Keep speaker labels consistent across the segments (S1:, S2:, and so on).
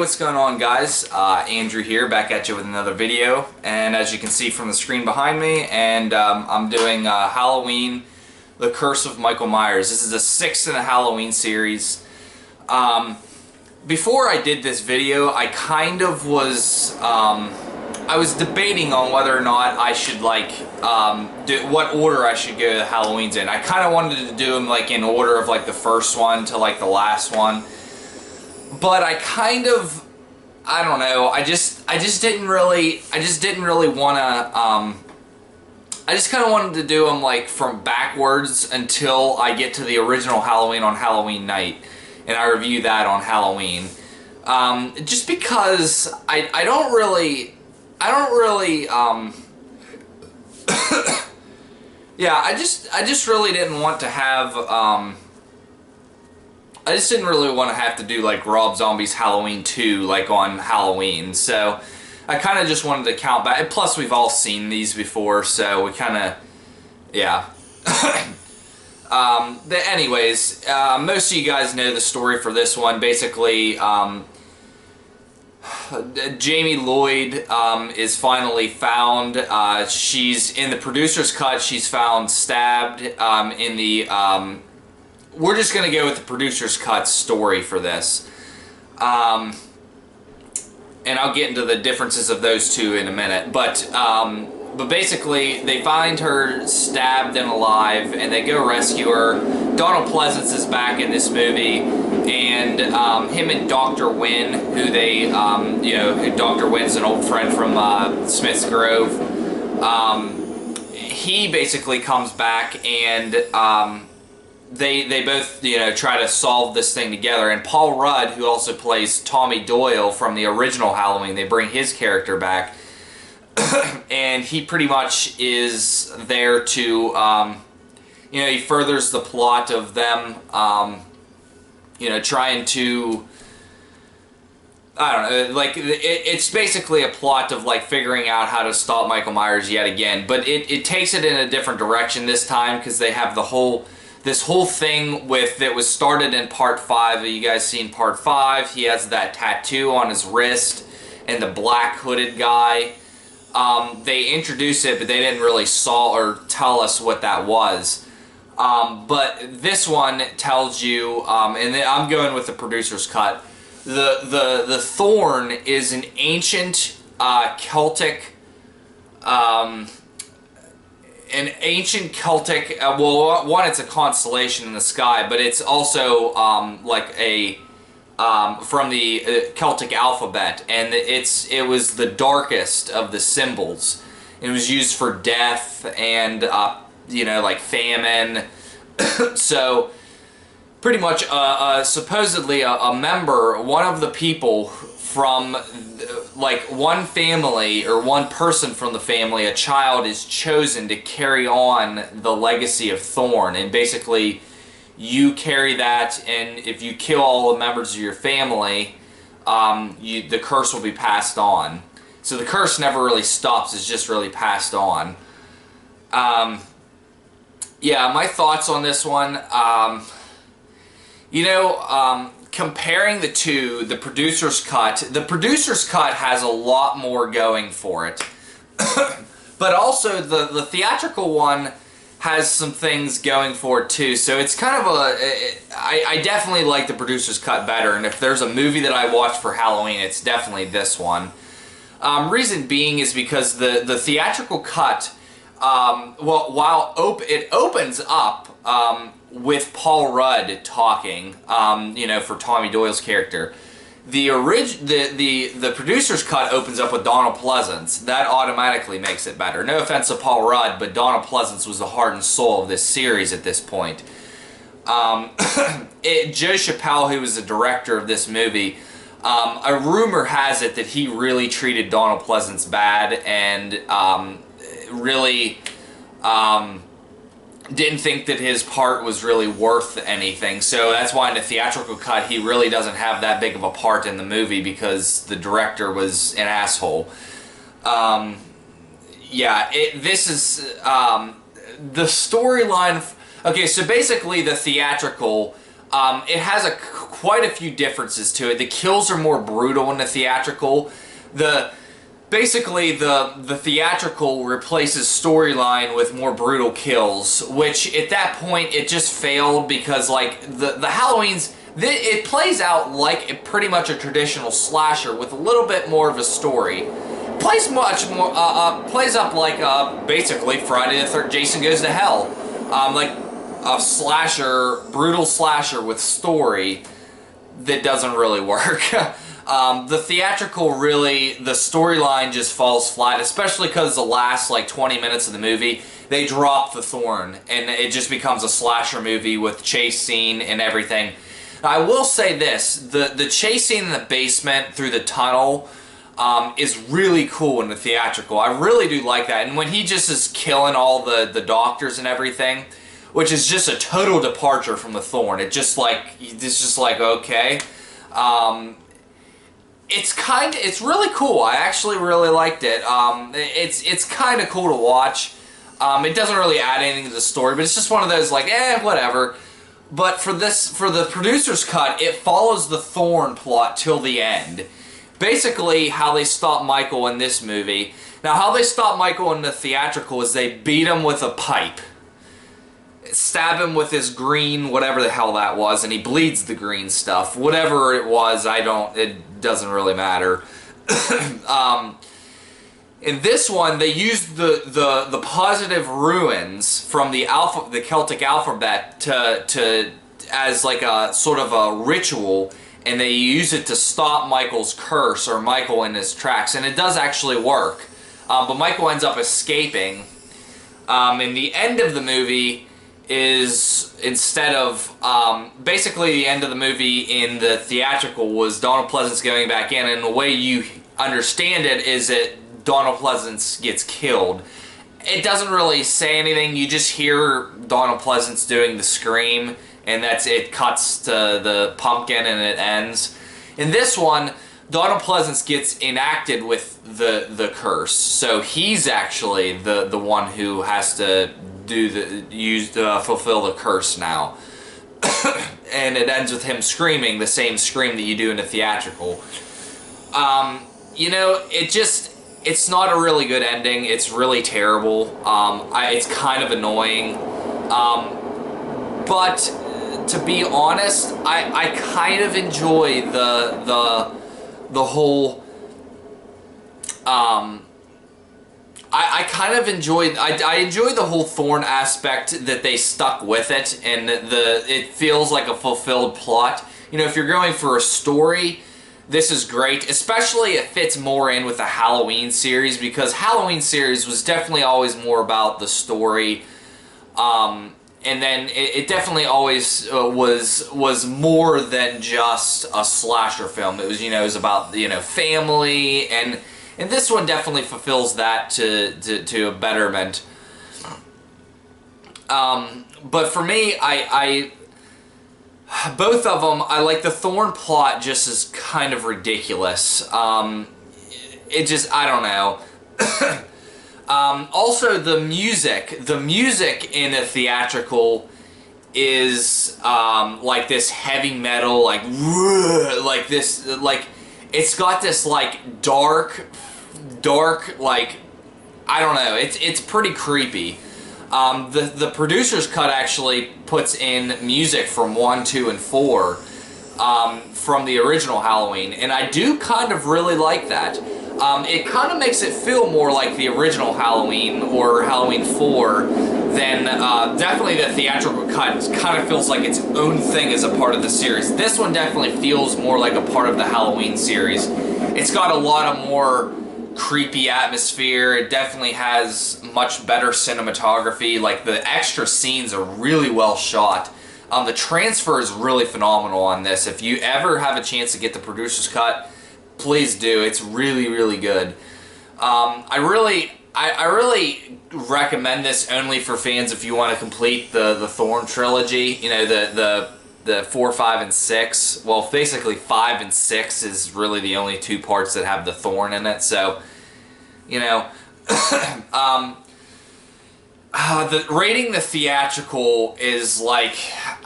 S1: what's going on, guys? Andrew here, back at you with another video, and as you can see from the screen behind me, and I'm doing Halloween, The Curse of Michael Myers. This is the 6th in the Halloween series. Before I did this video, I kind of was, I was debating on whether or not I should, like, what order I should go to Halloween's in. I kind of wanted to do them, like, in order of, like, the first one to, like, the last one. But I kind of, I don't know, I just didn't really want to, I just kind of wanted to do them, like, from backwards until I get to the original Halloween on Halloween night, and I review that on Halloween. Just because I don't really, yeah, I just really didn't want to have, I just didn't really want to have to do, like, Rob Zombie's Halloween 2, like, on Halloween. So I kind of just wanted to count back. And plus, we've all seen these before, so we kind of, yeah. Anyways, most of you guys know the story for this one. Basically, Jamie Lloyd is finally found. She's in the producer's cut. She's found stabbed in the... we're just going to go with the producer's cut story for this. And I'll get into the differences of those two in a minute. But basically, they find her stabbed and alive, and they go rescue her. Donald Pleasance is back in this movie, and him and Dr. Wynn, who they, you know, Dr. Wynn's an old friend from Smith's Grove. He basically comes back, and they both, you know, try to solve this thing together. And Paul Rudd, who also plays Tommy Doyle from the original Halloween, they bring his character back. And he pretty much is there to, you know, he furthers the plot of them, you know, trying to, I don't know, like, it's basically a plot of, like, figuring out how to stop Michael Myers yet again. But it takes it in a different direction this time, because they have this whole thing with, that was started in part 5. Have you guys seen part 5? He has that tattoo on his wrist, and the black hooded guy. They introduced it, but they didn't really tell us what that was. But this one tells you, and I'm going with the producer's cut. The thorn is an ancient Celtic. An ancient Celtic, well, one, it's a constellation in the sky, but it's also like a from the Celtic alphabet, and it was the darkest of the symbols. It was used for death and you know, like famine. So pretty much, supposedly a member, one of the people from, like, one family or one person from the family, a child is chosen to carry on the legacy of Thorn, and basically you carry that, and if you kill all the members of your family, the curse will be passed on. So the curse never really stops, it's just really passed on. Yeah, my thoughts on this one, you know, comparing the two, the producer's cut has a lot more going for it. But also the theatrical one has some things going for it too. So it's kind of I definitely like the producer's cut better, and if there's a movie that I watched for Halloween, it's definitely this one. Reason being is because the theatrical cut, well, while it opens up with Paul Rudd talking, you know, for Tommy Doyle's character. The producer's cut opens up with Donald Pleasance. That automatically makes it better. No offense to Paul Rudd, but Donald Pleasance was the heart and soul of this series at this point. Joe Chappelle, who was the director of this movie, a rumor has it that he really treated Donald Pleasance bad, and really didn't think that his part was really worth anything. So that's why in the theatrical cut he really doesn't have that big of a part in the movie, because the director was an asshole. Yeah, this is the storyline. Okay, so basically the theatrical, It has quite a few differences to it. The kills are more brutal in the theatrical. Basically, the theatrical replaces storyline with more brutal kills, which at that point it just failed because like the Halloween's it plays out like pretty much a traditional slasher with a little bit more of a story. It plays much more plays up like basically Friday the 13th, Jason Goes to Hell, like a slasher, brutal slasher with story that doesn't really work. The theatrical really, the storyline just falls flat, especially because the last like 20 minutes of the movie, they drop the thorn and it just becomes a slasher movie with chase scene and everything. I will say this, the chase scene in the basement through the tunnel is really cool in the theatrical. I really do like that. And when he just is killing all the doctors and everything, which is just a total departure from the thorn. It's just like okay. It's really cool. I actually really liked it. It's kind of cool to watch. It doesn't really add anything to the story, but it's just one of those like, whatever. But for the producer's cut, it follows the thorn plot till the end. Basically, how they stop Michael in this movie. Now, how they stop Michael in the theatrical is they beat him with a pipe. Stab him with his green, whatever the hell that was, and he bleeds the green stuff. Whatever it was, it doesn't really matter. In this one, they used the positive ruins from the Celtic alphabet to as like a sort of a ritual, and they use it to stop Michael's curse or Michael in his tracks, and it does actually work. But Michael ends up escaping. In the end of the movie is instead of basically the end of the movie in the theatrical was Donald Pleasance going back in, and the way you understand it is that Donald Pleasance gets killed. It doesn't really say anything, you just hear Donald Pleasance doing the scream, and it cuts to the pumpkin and it ends. In this one, Donald Pleasance gets enacted with the curse, so he's actually the one who has to fulfill the curse now. And it ends with him screaming the same scream that you do in a theatrical. You know, it's not a really good ending. It's really terrible. It's kind of annoying. But to be honest, I kind of enjoy the whole I kind of enjoyed I enjoy the whole thorn aspect that they stuck with it, and it feels like a fulfilled plot. You know, if you're going for a story, this is great. Especially it fits more in with the Halloween series, because Halloween series was definitely always more about the story. And then it definitely always was more than just a slasher film. It was, you know, it was about, you know, family, and this one definitely fulfills that to a betterment. But for me, both of them, I like the Thorn plot just is kind of ridiculous. It just, I don't know. Also, the music in a theatrical is like this heavy metal, like this, like it's got this like dark, like, I don't know. It's pretty creepy. The producer's cut actually puts in music from 1, 2, and 4 from the original Halloween, and I do kind of really like that. It kind of makes it feel more like the original Halloween or Halloween 4 than definitely the theatrical cut kind of feels like its own thing as a part of the series. This one definitely feels more like a part of the Halloween series. It's got a lot of more creepy atmosphere. It definitely has much better cinematography. Like, the extra scenes are really well shot. The transfer is really phenomenal on this. If you ever have a chance to get the producer's cut, please do. It's really, really good. I really recommend this only for fans if you want to complete the Thorn trilogy. You know, the 4, 5, and 6. Well, basically 5 and 6 is really the only 2 parts that have the Thorn in it. So, you know, rating the theatrical is like,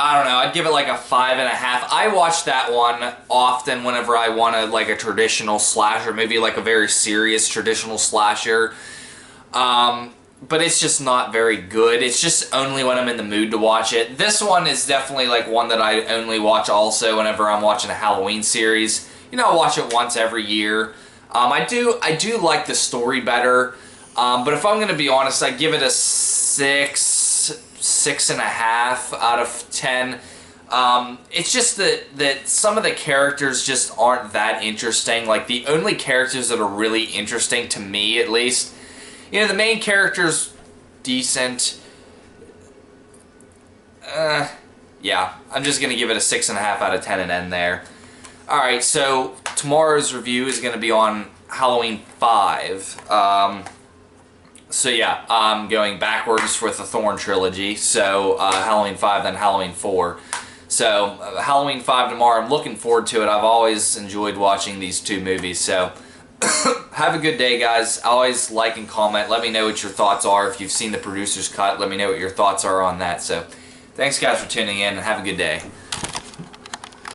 S1: I don't know, I'd give it like a 5.5. I watch that one often whenever I want to, like, a traditional slasher, maybe like a very serious traditional slasher. But it's just not very good. It's just only when I'm in the mood to watch it. This one is definitely like one that I only watch also whenever I'm watching a Halloween series. You know, I watch it once every year. I do like the story better. But if I'm going to be honest, I give it a 6.5 out of 10. It's just that some of the characters just aren't that interesting. Like, the only characters that are really interesting to me, at least, you know, the main character's decent. Yeah, I'm just going to give it a 6.5 out of 10 and end there. Alright, so tomorrow's review is going to be on Halloween 5. So yeah, I'm going backwards with the Thorn trilogy. So Halloween 5, then Halloween 4. So Halloween 5 tomorrow, I'm looking forward to it. I've always enjoyed watching these two movies, so have a good day, guys. Always like and comment. Let me know what your thoughts are. If you've seen the producer's cut, let me know what your thoughts are on that. So thanks, guys, for tuning in, and have a good day.